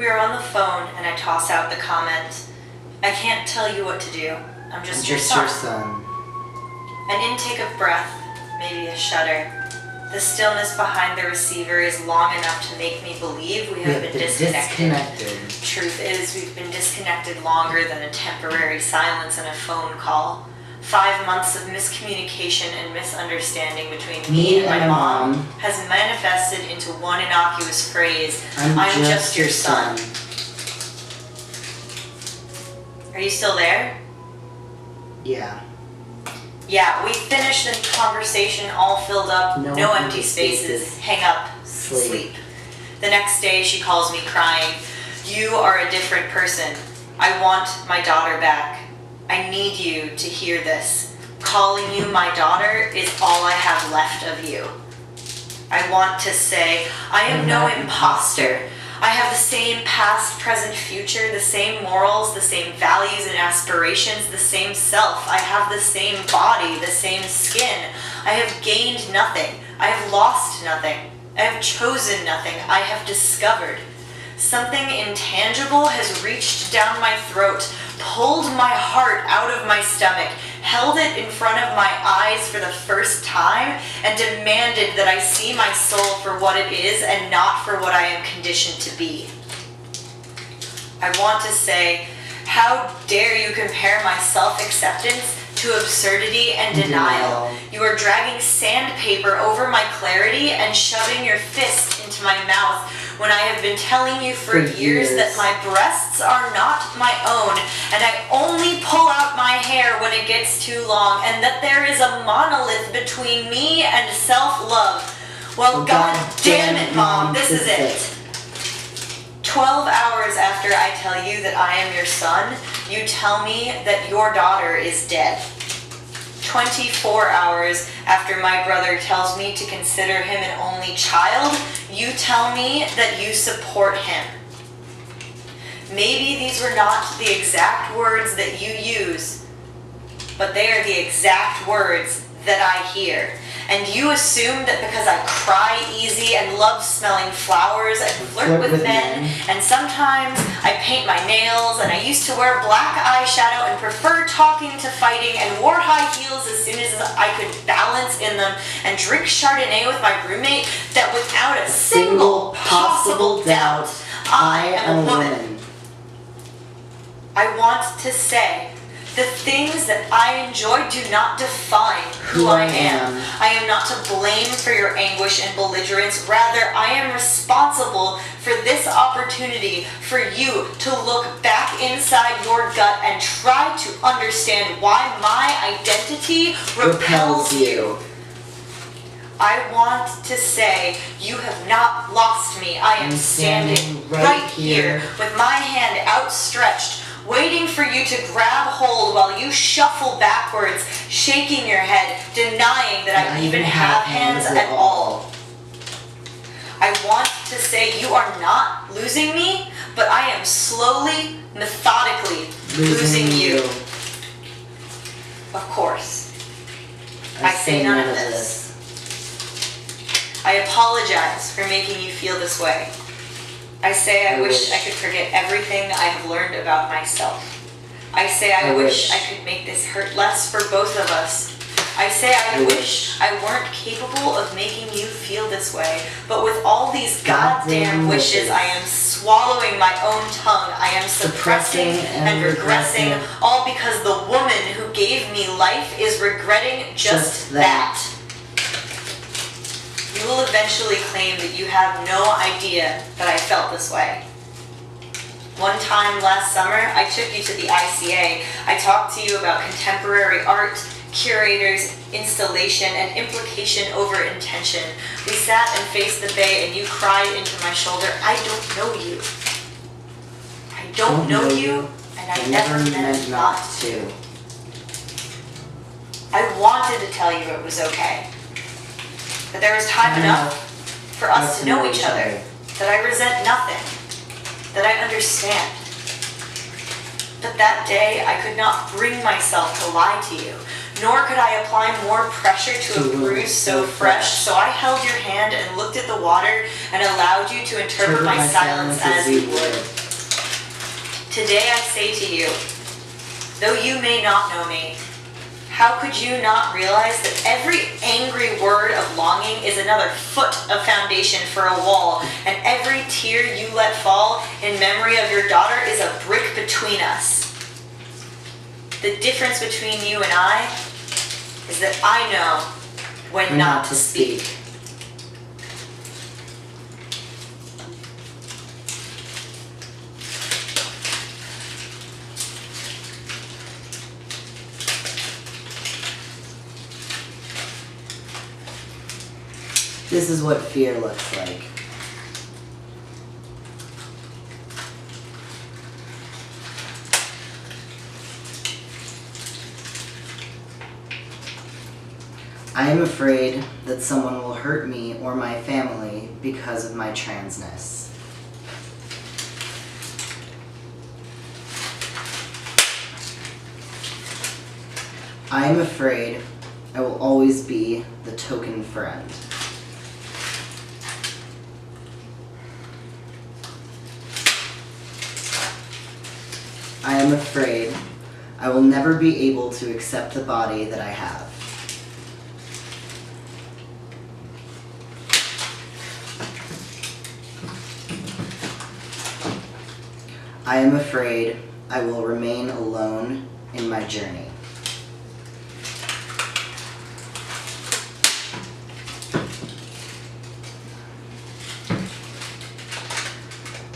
We are on the phone and I toss out the comment, "I can't tell you what to do. I'm just your son." An intake of breath, maybe a shudder. The stillness behind the receiver is long enough to make me believe we have been disconnected. Truth is, we've been disconnected longer than a temporary silence in a phone call. 5 months of miscommunication and misunderstanding between me and my mom has manifested into one innocuous phrase, "I'm just your son." Are you still there? Yeah. Yeah, we finished the conversation all filled up, no empty spaces. Hang up, sleep. The next day she calls me crying, "You are a different person. I want my daughter back. I need you to hear this. Calling you my daughter is all I have left of you." I want to say, I am no imposter. I have the same past, present, future, the same morals, the same values and aspirations, the same self. I have the same body, the same skin. I have gained nothing. I have lost nothing. I have chosen nothing. I have discovered. Something intangible has reached down my throat, pulled my heart out of my stomach, held it in front of my eyes for the first time, and demanded that I see my soul for what it is and not for what I am conditioned to be. I want to say, how dare you compare my self-acceptance to absurdity and denial? You are dragging sandpaper over my clarity and shoving your fist into my mouth when I have been telling you for years that my breasts are not my own and I only pull out my hair when it gets too long, and that there is a monolith between me and self-love. Well, God damn it, Mom, this is it. 12 hours after I tell you that I am your son, you tell me that your daughter is dead. 24 hours after my brother tells me to consider him an only child, you tell me that you support him. Maybe these were not the exact words that you use, but they are the exact words that I hear. And you assume that because I cry easy and love smelling flowers and flirt with men, and sometimes I paint my nails, and I used to wear black eyeshadow and prefer talking to fighting, and wore high heels as soon as I could balance in them, and drink Chardonnay with my roommate, that without a single possible doubt, I am a woman. I want to say, the things that I enjoy do not define who I am. I am not to blame for your anguish and belligerence. Rather, I am responsible for this opportunity for you to look back inside your gut and try to understand why my identity repels you. I want to say, you have not lost me. I am standing right here with my hand outstretched, waiting for you to grab hold while you shuffle backwards, shaking your head, denying that I even have hands at all. I want to say you are not losing me, but I am slowly, methodically losing you. Of course. I say none of this. I apologize for making you feel this way. I say I wish I could forget everything I have learned about myself. I say I wish I could make this hurt less for both of us. I say I wish I weren't capable of making you feel this way. But with all these goddamn wishes, I am swallowing my own tongue. I am suppressing and regressing, all because the woman who gave me life is regretting just that. You will eventually claim that you have no idea that I felt this way. One time last summer, I took you to the ICA. I talked to you about contemporary art, curators, installation, and implication over intention. We sat and faced the bay, and you cried into my shoulder, "I don't know you. I don't know you, and I never meant not to." I wanted to tell you it was okay. That there is time enough for us to know each other, that I resent nothing, that I understand. But that day, I could not bring myself to lie to you, nor could I apply more pressure to a bruise so fresh, so I held your hand and looked at the water and allowed you to interpret my silence as you would. Today I say to you, though you may not know me, how could you not realize that every angry word of longing is another foot of foundation for a wall, and every tear you let fall in memory of your daughter is a brick between us? The difference between you and I is that I know when not to speak. This is what fear looks like. I am afraid that someone will hurt me or my family because of my transness. I am afraid I will always be the token friend. I am afraid I will never be able to accept the body that I have. I am afraid I will remain alone in my journey.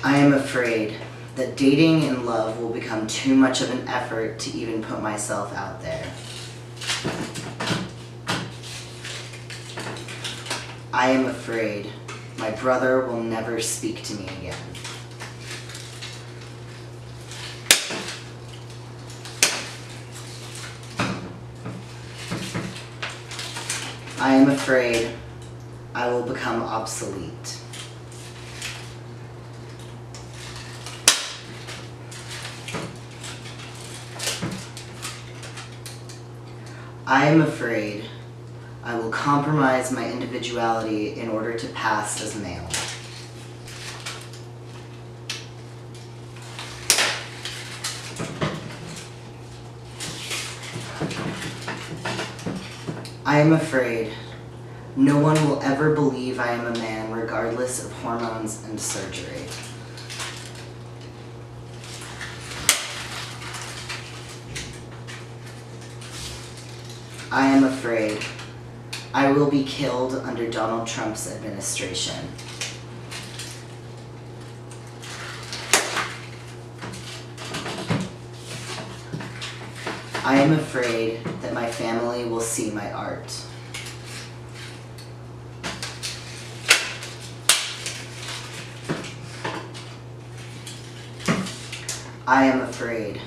I am afraid that dating and love will become too much of an effort to even put myself out there. I am afraid my brother will never speak to me again. I am afraid I will become obsolete. I am afraid I will compromise my individuality in order to pass as male. I am afraid no one will ever believe I am a man regardless of hormones and surgery. I am afraid I will be killed under Donald Trump's administration. I am afraid that my family will see my art. I am afraid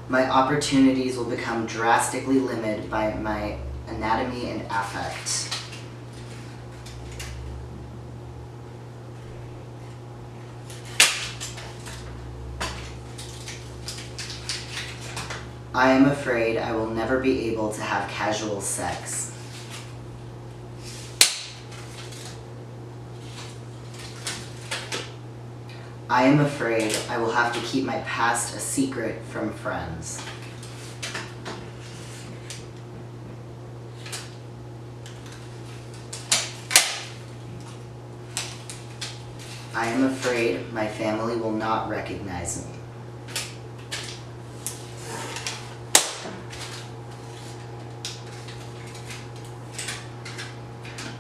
my opportunities will become drastically limited by my anatomy and affect. I am afraid I will never be able to have casual sex. I am afraid I will have to keep my past a secret from friends. I am afraid my family will not recognize me.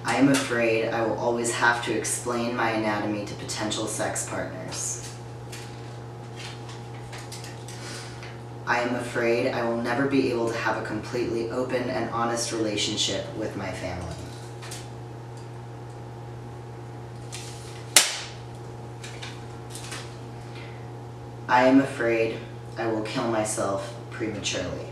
I am afraid I will always have to explain my anatomy to potential sex partners. I am afraid I will never be able to have a completely open and honest relationship with my family. I am afraid I will kill myself prematurely.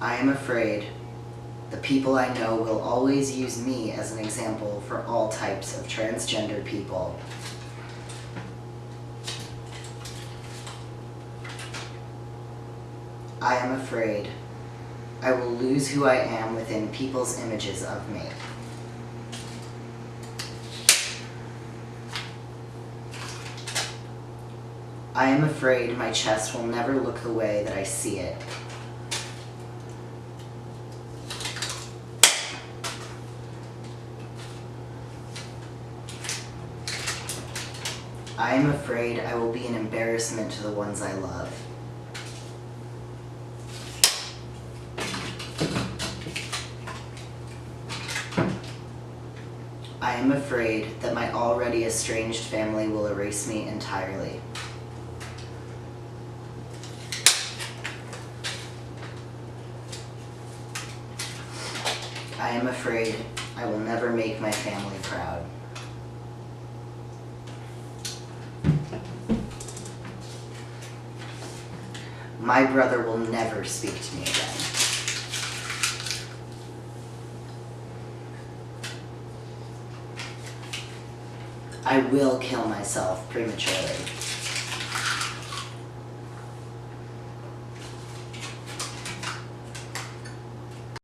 I am afraid the people I know will always use me as an example for all types of transgender people. I am afraid I will lose who I am within people's images of me. I am afraid my chest will never look the way that I see it. I am afraid I will be an embarrassment to the ones I love. I am afraid that my already estranged family will erase me entirely. I am afraid I will never make my family proud. My brother will never speak to me again. I will kill myself prematurely.